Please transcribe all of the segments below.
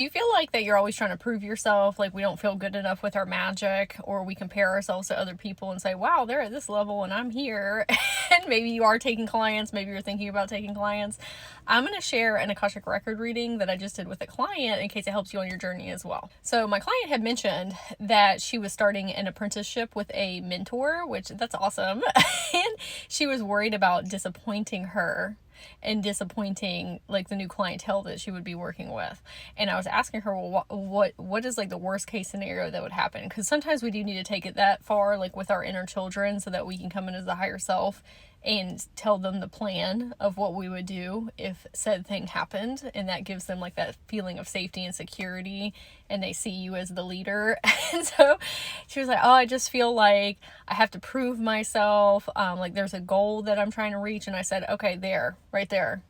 Do you feel like that you're always trying to prove yourself, like we don't feel good enough with our magic, or we compare ourselves to other people and say, wow, they're at this level and I'm here? And maybe you are taking clients, maybe you're thinking about taking clients. I'm going to share an Akashic record reading that I just did with a client in case it helps you on your journey as well. So my client had mentioned that she was starting an apprenticeship with a mentor, which that's awesome. And she was worried about disappointing her and disappointing like the new clientele that she would be working with. And I was asking her, well, what is like the worst case scenario that would happen? Because sometimes we do need to take it that far, like with our inner children, so that we can come in as the higher self and tell them the plan of what we would do if said thing happened, and that gives them like that feeling of safety and security, and they see you as the leader. And so she was like, oh, I just feel like I have to prove myself, like there's a goal that I'm trying to reach. And I said, okay, there, right there,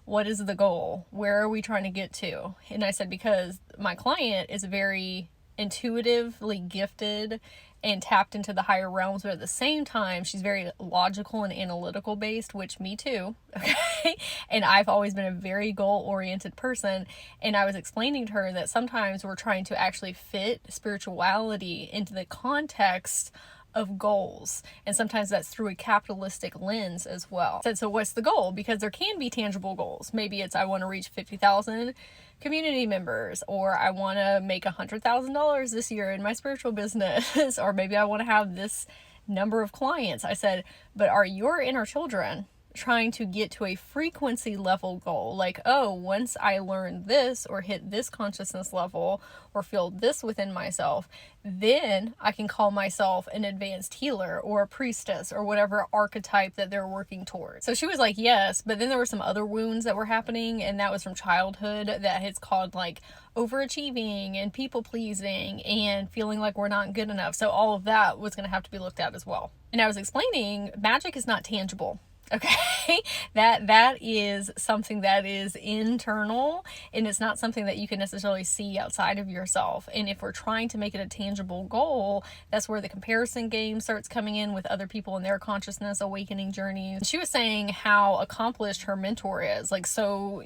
what is the goal? Where are we trying to get to? And I said, because my client is very intuitively gifted and tapped into the higher realms, but at the same time she's very logical and analytical based, which me too. Okay. And I've always been a very goal oriented person, and I was explaining to her that sometimes we're trying to actually fit spirituality into the context of goals, and sometimes that's through a capitalistic lens as well. I said, so what's the goal? Because there can be tangible goals. Maybe it's I want to reach 50,000 community members, or I want to make $100,000 this year in my spiritual business, or maybe I want to have this number of clients. I said, but are your inner children trying to get to a frequency level goal? Like, oh, once I learn this or hit this consciousness level or feel this within myself, then I can call myself an advanced healer or a priestess or whatever archetype that they're working towards. So she was like, yes, but then there were some other wounds that were happening, and that was from childhood, that it's called like overachieving and people pleasing and feeling like we're not good enough. So all of that was going to have to be looked at as well. And I was explaining magic is not tangible. Okay, that is something that is internal, and it's not something that you can necessarily see outside of yourself. And if we're trying to make it a tangible goal, that's where the comparison game starts coming in with other people and their consciousness awakening journeys. She was saying how accomplished her mentor is, like, so,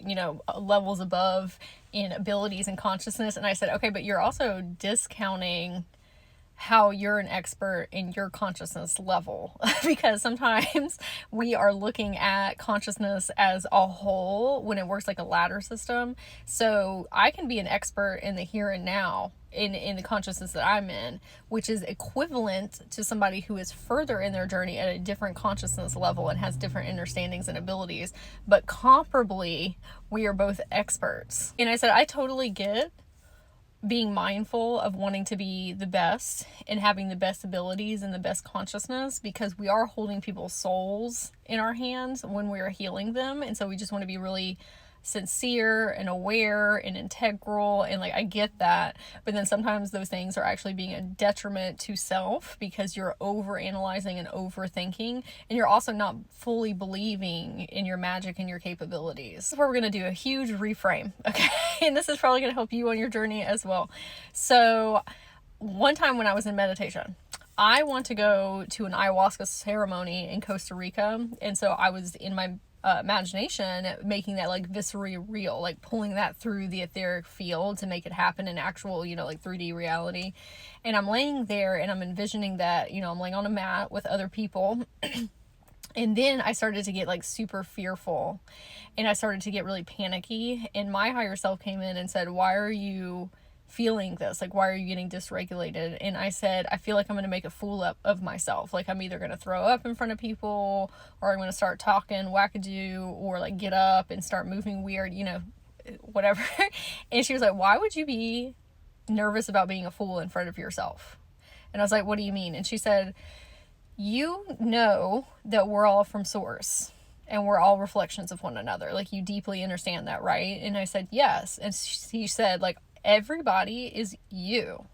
levels above in abilities and consciousness. And I said, okay, but you're also discounting how you're an expert in your consciousness level, because sometimes we are looking at consciousness as a whole when it works like a ladder system. So I can be an expert in the here and now in the consciousness that I'm in, which is equivalent to somebody who is further in their journey at a different consciousness level and has different understandings and abilities, but comparably we are both experts. And I said, I totally get being mindful of wanting to be the best and having the best abilities and the best consciousness, because we are holding people's souls in our hands when we are healing them. And so we just want to be really sincere and aware and integral, and like I get that, but then sometimes those things are actually being a detriment to self because you're over analyzing and overthinking, and you're also not fully believing in your magic and your capabilities. This is where we're going to do a huge reframe, okay? And this is probably going to help you on your journey as well. So one time when I was in meditation, I want to go to an ayahuasca ceremony in Costa Rica, and so I was in my imagination making that like viscerally real, like pulling that through the etheric field to make it happen in actual, like 3D reality. And I'm laying there and I'm envisioning that, I'm laying on a mat with other people. And then I started to get like super fearful, and I started to get really panicky, and my higher self came in and said, why are you feeling this? Like, why are you getting dysregulated? And I said, I feel like I'm going to make a fool of myself. Like, I'm either going to throw up in front of people, or I'm going to start talking wackadoo, or like get up and start moving weird, whatever. And she was like, why would you be nervous about being a fool in front of yourself? And I was like, what do you mean? And she said, you know that we're all from source and we're all reflections of one another. Like, you deeply understand that, right? And I said, yes. And she said, like, everybody is you.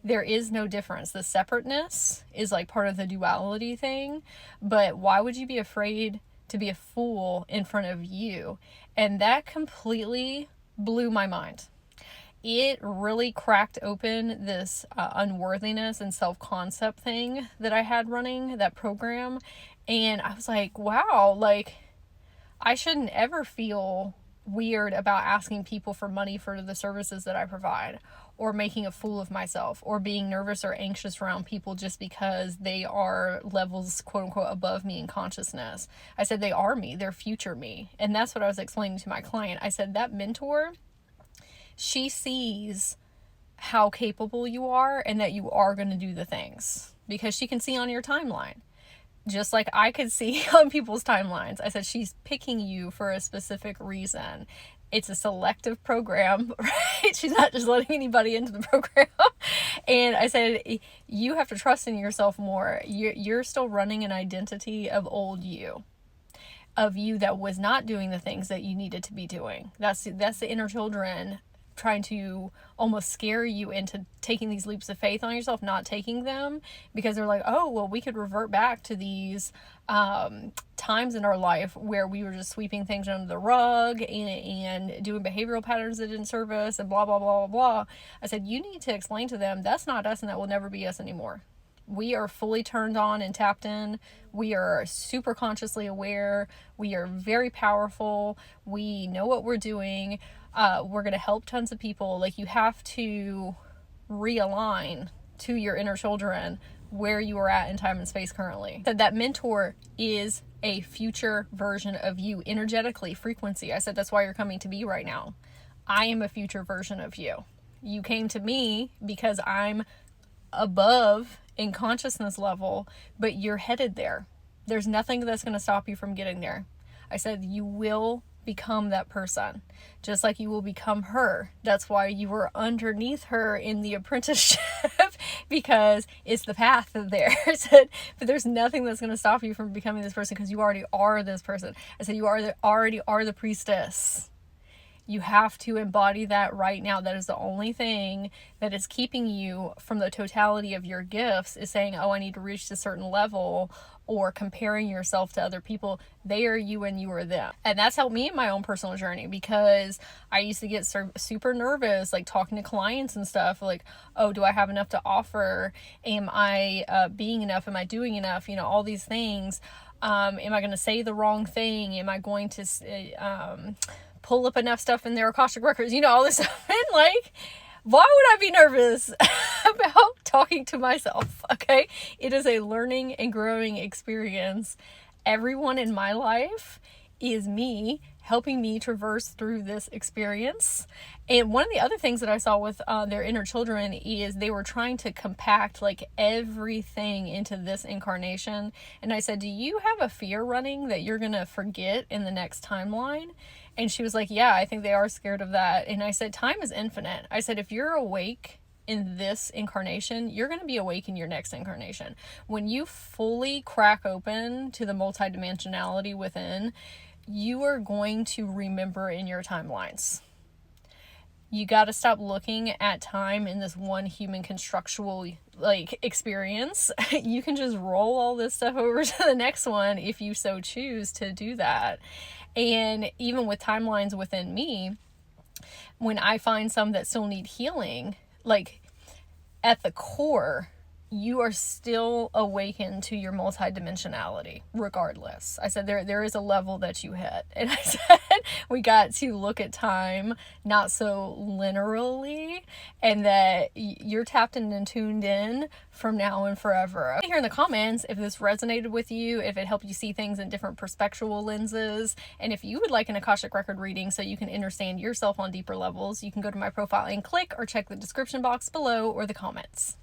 There is no difference. The separateness is like part of the duality thing, but why would you be afraid to be a fool in front of you? And that completely blew my mind. It really cracked open this unworthiness and self-concept thing that I had running, that program. And I was like, wow, like, I shouldn't ever feel weird about asking people for money for the services that I provide, or making a fool of myself, or being nervous or anxious around people just because they are levels, quote unquote, above me in consciousness. I said, they are me, they're future me. And that's what I was explaining to my client. I said, that mentor, she sees how capable you are and that you are going to do the things, because she can see on your timeline. Just like I could see on people's timelines. I said, she's picking you for a specific reason. It's a selective program, right? She's not just letting anybody into the program. And I said, you have to trust in yourself more. You're still running an identity of old you, of you that was not doing the things that you needed to be doing. That's the inner children trying to almost scare you into taking these leaps of faith on yourself, not taking them, because they're like, oh, well, we could revert back to these times in our life where we were just sweeping things under the rug and doing behavioral patterns that didn't serve us and blah, blah, blah, blah, blah. I said, you need to explain to them, that's not us and that will never be us anymore. We are fully turned on and tapped in. We are super consciously aware. We are very powerful. We know what we're doing. We're going to help tons of people. Like, you have to realign to your inner children where you are at in time and space currently. That mentor is a future version of you, energetically, frequency. I said, that's why you're coming to me right now. I am a future version of you. You came to me because I'm above in consciousness level, but you're headed there. There's nothing that's going to stop you from getting there. I said, you will become that person, just like you will become her. That's why you were underneath her in the apprenticeship, because it's the path there. I said, but there's nothing that's going to stop you from becoming this person, because you already are this person. I said, you already are the priestess. You have to embody that right now. That is the only thing that is keeping you from the totality of your gifts, is saying, oh, I need to reach a certain level, or comparing yourself to other people. They are you and you are them. And that's helped me in my own personal journey, because I used to get super nervous, like talking to clients and stuff, like, oh, do I have enough to offer? Am I being enough? Am I doing enough? You know, all these things. Am I going to say the wrong thing? Am I going to pull up enough stuff in their Akashic records? You know, all this stuff. And like, why would I be nervous about talking to myself? Okay. It is a learning and growing experience. Everyone in my life is me, helping me traverse through this experience. And one of the other things that I saw with their inner children is they were trying to compact like everything into this incarnation. And I said, do you have a fear running that you're going to forget in the next timeline? And she was like, yeah, I think they are scared of that. And I said, time is infinite. I said, if you're awake in this incarnation, you're going to be awake in your next incarnation. When you fully crack open to the multidimensionality within, you are going to remember in your timelines. You got to stop looking at time in this one human constructual like experience. You can just roll all this stuff over to the next one if you so choose to do that. And even with timelines within me, when I find some that still need healing, like at the core, you are still awakened to your multidimensionality regardless. I said there is a level that you hit. And I said we got to look at time not so linearly, and that you're tapped in and tuned in from now and forever. Here in the comments if this resonated with you, if it helped you see things in different perspectual lenses, and if you would like an Akashic record reading so you can understand yourself on deeper levels, you can go to my profile and click, or check the description box below or the comments.